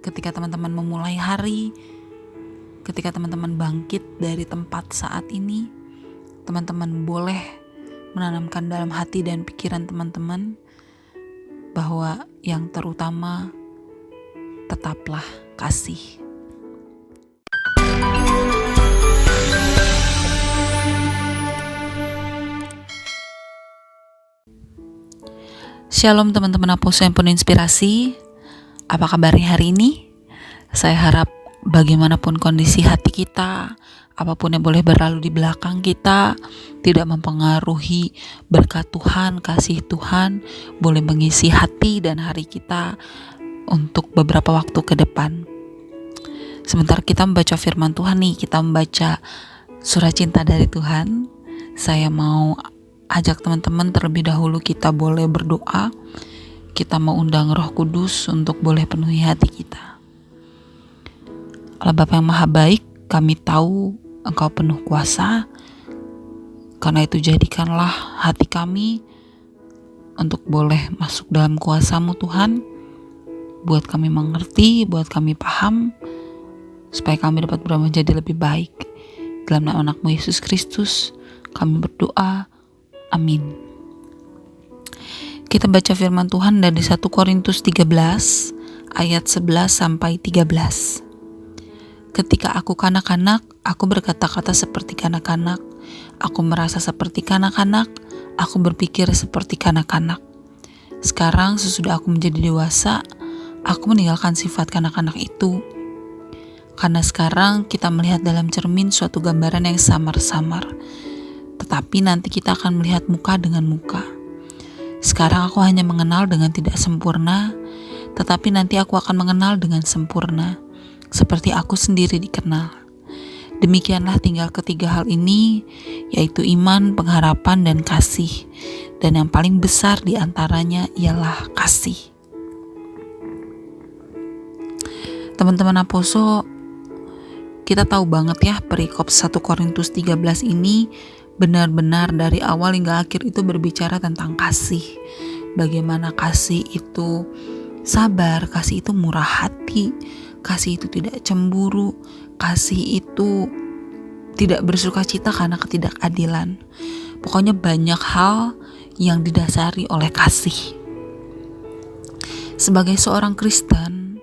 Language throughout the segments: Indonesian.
ketika teman-teman memulai hari, ketika teman-teman bangkit dari tempat saat ini, teman-teman boleh menanamkan dalam hati dan pikiran teman-teman bahwa yang terutama tetaplah kasih. Shalom teman-teman Apostle yang penuh inspirasi. Apa kabarnya hari ini? Saya harap bagaimanapun kondisi hati kita, apapun yang boleh berlalu di belakang kita, tidak mempengaruhi berkat Tuhan, kasih Tuhan, boleh mengisi hati dan hari kita untuk beberapa waktu ke depan. Sebentar kita membaca firman Tuhan nih, kita membaca surat cinta dari Tuhan. Saya mau ajak teman-teman terlebih dahulu kita boleh berdoa. Kita mau undang Roh Kudus untuk boleh penuhi hati kita. Allah Bapa yang Maha Baik, kami tahu Engkau penuh kuasa. Karena itu jadikanlah hati kami untuk boleh masuk dalam kuasa-Mu Tuhan. Buat kami mengerti, buat kami paham, supaya kami dapat berubah menjadi lebih baik. Dalam nama anak-Mu Yesus Kristus, kami berdoa. Amin. Kita baca firman Tuhan dari 1 Korintus 13 ayat 11 sampai 13. Ketika aku kanak-kanak, aku berkata-kata seperti kanak-kanak, aku merasa seperti kanak-kanak, aku berpikir seperti kanak-kanak. Sekarang sesudah aku menjadi dewasa, aku meninggalkan sifat kanak-kanak itu. Karena sekarang kita melihat dalam cermin suatu gambaran yang samar-samar. Tetapi nanti kita akan melihat muka dengan muka. Sekarang aku hanya mengenal dengan tidak sempurna, tetapi nanti aku akan mengenal dengan sempurna, seperti aku sendiri dikenal. Demikianlah tinggal ketiga hal ini, yaitu iman, pengharapan, dan kasih. Dan yang paling besar di antaranya ialah kasih. Teman-teman Apostle, kita tahu banget ya perikop 1 Korintus 13 ini benar-benar dari awal hingga akhir itu berbicara tentang kasih. Bagaimana kasih itu sabar, kasih itu murah hati, kasih itu tidak cemburu, kasih itu tidak bersukacita karena ketidakadilan. Pokoknya banyak hal yang didasari oleh kasih. Sebagai seorang Kristen,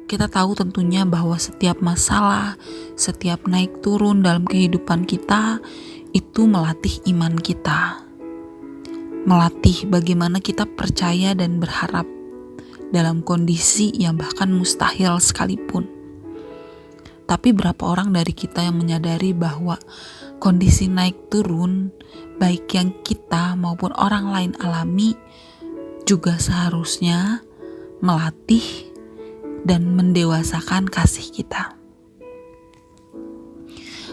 kita tahu tentunya bahwa setiap masalah, setiap naik turun dalam kehidupan kita itu melatih iman kita, melatih bagaimana kita percaya dan berharap dalam kondisi yang bahkan mustahil sekalipun. Tapi berapa orang dari kita yang menyadari bahwa kondisi naik turun, baik yang kita maupun orang lain alami, juga seharusnya melatih dan mendewasakan kasih kita.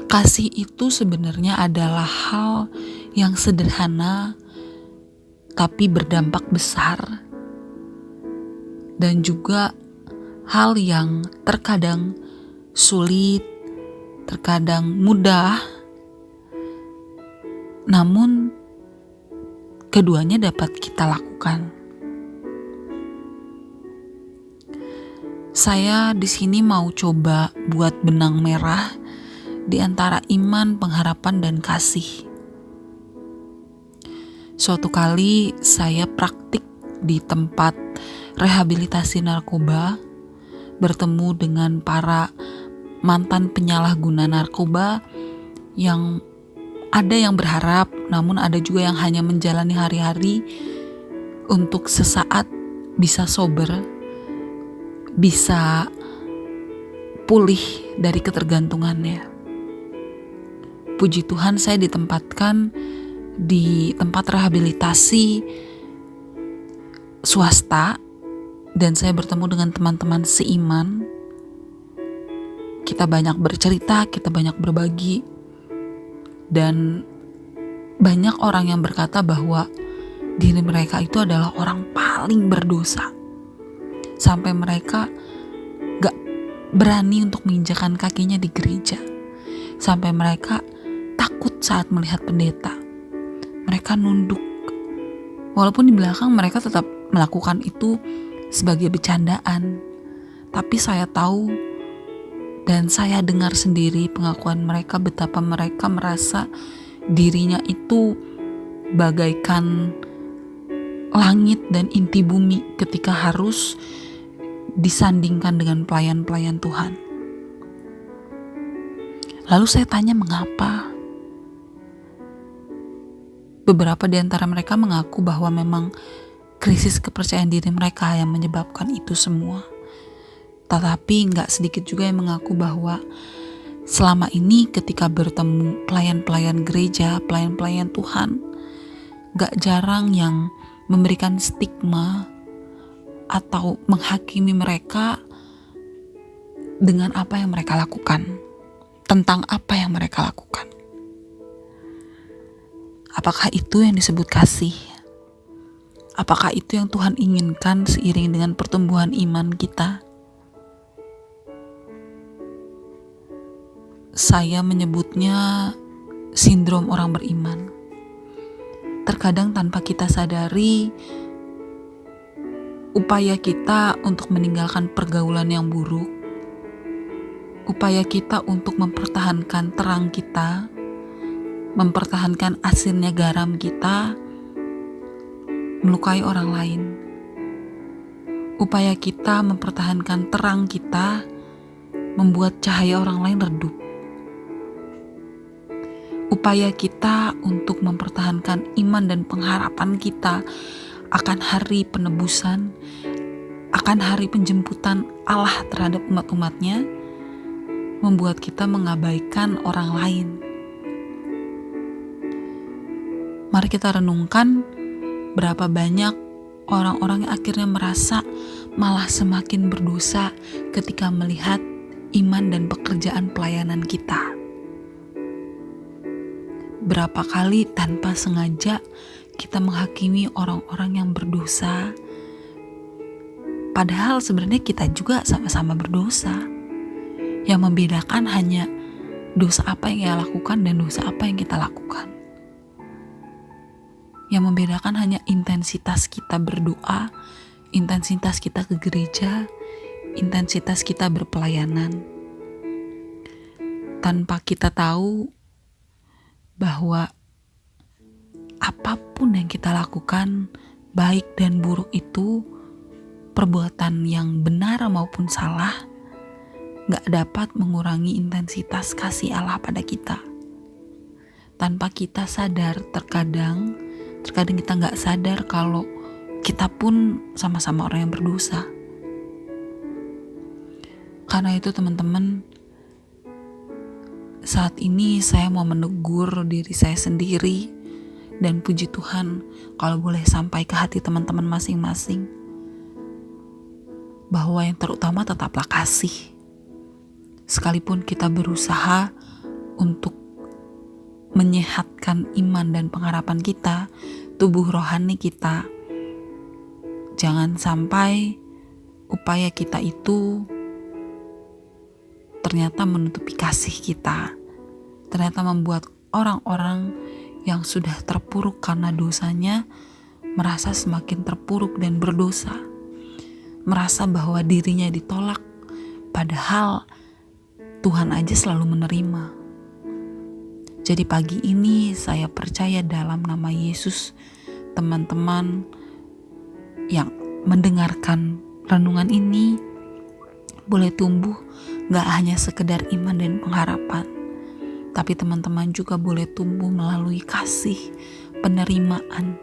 Kasih itu sebenarnya adalah hal yang sederhana tapi berdampak besar, dan juga hal yang terkadang sulit, terkadang mudah, namun keduanya dapat kita lakukan. Saya di sini mau coba buat benang merah di antara iman, pengharapan, dan kasih. Suatu kali saya praktik di tempat rehabilitasi narkoba, bertemu dengan para mantan penyalahguna narkoba yang ada yang berharap, namun ada juga yang hanya menjalani hari-hari untuk sesaat bisa sober, bisa pulih dari ketergantungannya. Puji Tuhan, saya ditempatkan di tempat rehabilitasi swasta dan saya bertemu dengan teman-teman seiman. Kita banyak bercerita, kita banyak berbagi, dan banyak orang yang berkata bahwa diri mereka itu adalah orang paling berdosa, sampai mereka gak berani untuk menginjakan kakinya di gereja, sampai mereka takut saat melihat pendeta. Mereka nunduk, walaupun di belakang mereka tetap melakukan itu sebagai bercandaan. Tapi saya tahu dan saya dengar sendiri pengakuan mereka betapa mereka merasa dirinya itu bagaikan langit dan inti bumi ketika harus disandingkan dengan pelayan-pelayan Tuhan. Lalu saya tanya mengapa? Beberapa di antara mereka mengaku bahwa memang krisis kepercayaan diri mereka yang menyebabkan itu semua. Tetapi gak sedikit juga yang mengaku bahwa selama ini ketika bertemu pelayan-pelayan gereja, pelayan-pelayan Tuhan, gak jarang yang memberikan stigma atau menghakimi mereka dengan apa yang mereka lakukan, tentang apa yang mereka lakukan. Apakah itu yang disebut kasih? Apakah itu yang Tuhan inginkan seiring dengan pertumbuhan iman kita? Saya menyebutnya sindrom orang beriman. Terkadang tanpa kita sadari, upaya kita untuk meninggalkan pergaulan yang buruk, upaya kita untuk mempertahankan terang kita, mempertahankan asinnya garam kita, melukai orang lain. Upaya kita mempertahankan terang kita, membuat cahaya orang lain redup. Upaya kita untuk mempertahankan iman dan pengharapan kita akan hari penebusan, akan hari penjemputan Allah terhadap umat-umatnya, membuat kita mengabaikan orang lain. Mari kita renungkan berapa banyak orang-orang yang akhirnya merasa malah semakin berdosa ketika melihat iman dan pekerjaan pelayanan kita. Berapa kali tanpa sengaja kita menghakimi orang-orang yang berdosa, padahal sebenarnya kita juga sama-sama berdosa. Yang membedakan hanya dosa apa yang ia lakukan dan dosa apa yang kita lakukan. Yang membedakan hanya intensitas kita berdoa, intensitas kita ke gereja, intensitas kita berpelayanan. Tanpa kita tahu bahwa apapun yang kita lakukan, baik dan buruk itu, perbuatan yang benar maupun salah, gak dapat mengurangi intensitas kasih Allah pada kita. Tanpa kita sadar, terkadang kita gak sadar kalau kita pun sama-sama orang yang berdosa. Karena itu teman-teman, saat ini saya mau menegur diri saya sendiri, dan puji Tuhan kalau boleh sampai ke hati teman-teman masing-masing, bahwa yang terutama tetaplah kasih. Sekalipun kita berusaha untuk menyehatkan iman dan pengharapan kita, tubuh rohani kita, jangan sampai upaya kita itu ternyata menutupi kasih kita, ternyata membuat orang-orang yang sudah terpuruk karena dosanya merasa semakin terpuruk dan berdosa, merasa bahwa dirinya ditolak, padahal Tuhan aja selalu menerima. Jadi pagi ini saya percaya dalam nama Yesus, teman-teman yang mendengarkan renungan ini boleh tumbuh gak hanya sekedar iman dan pengharapan, tapi teman-teman juga boleh tumbuh melalui kasih penerimaan,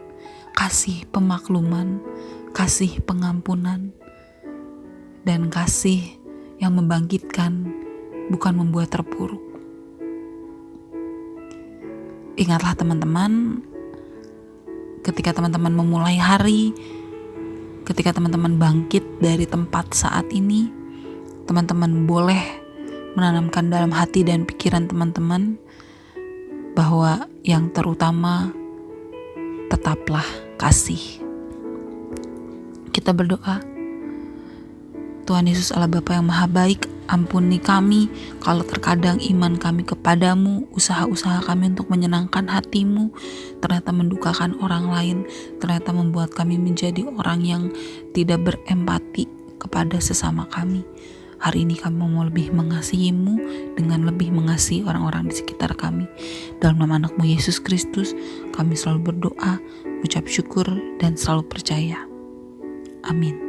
kasih pemakluman, kasih pengampunan, dan kasih yang membangkitkan, bukan membuat terpuruk. Ingatlah teman-teman, ketika teman-teman memulai hari, ketika teman-teman bangkit dari tempat saat ini, teman-teman boleh menanamkan dalam hati dan pikiran teman-teman bahwa yang terutama tetaplah kasih. Kita berdoa. Tuhan Yesus Allah Bapa yang Maha Baik, ampuni kami kalau terkadang iman kami kepadamu, usaha-usaha kami untuk menyenangkan hatimu ternyata mendukakan orang lain, ternyata membuat kami menjadi orang yang tidak berempati kepada sesama kami. Hari ini kami mau lebih mengasihi-Mu dengan lebih mengasihi orang-orang di sekitar kami. Dalam nama anak-Mu Yesus Kristus, kami selalu berdoa, ucap syukur, dan selalu percaya. Amin.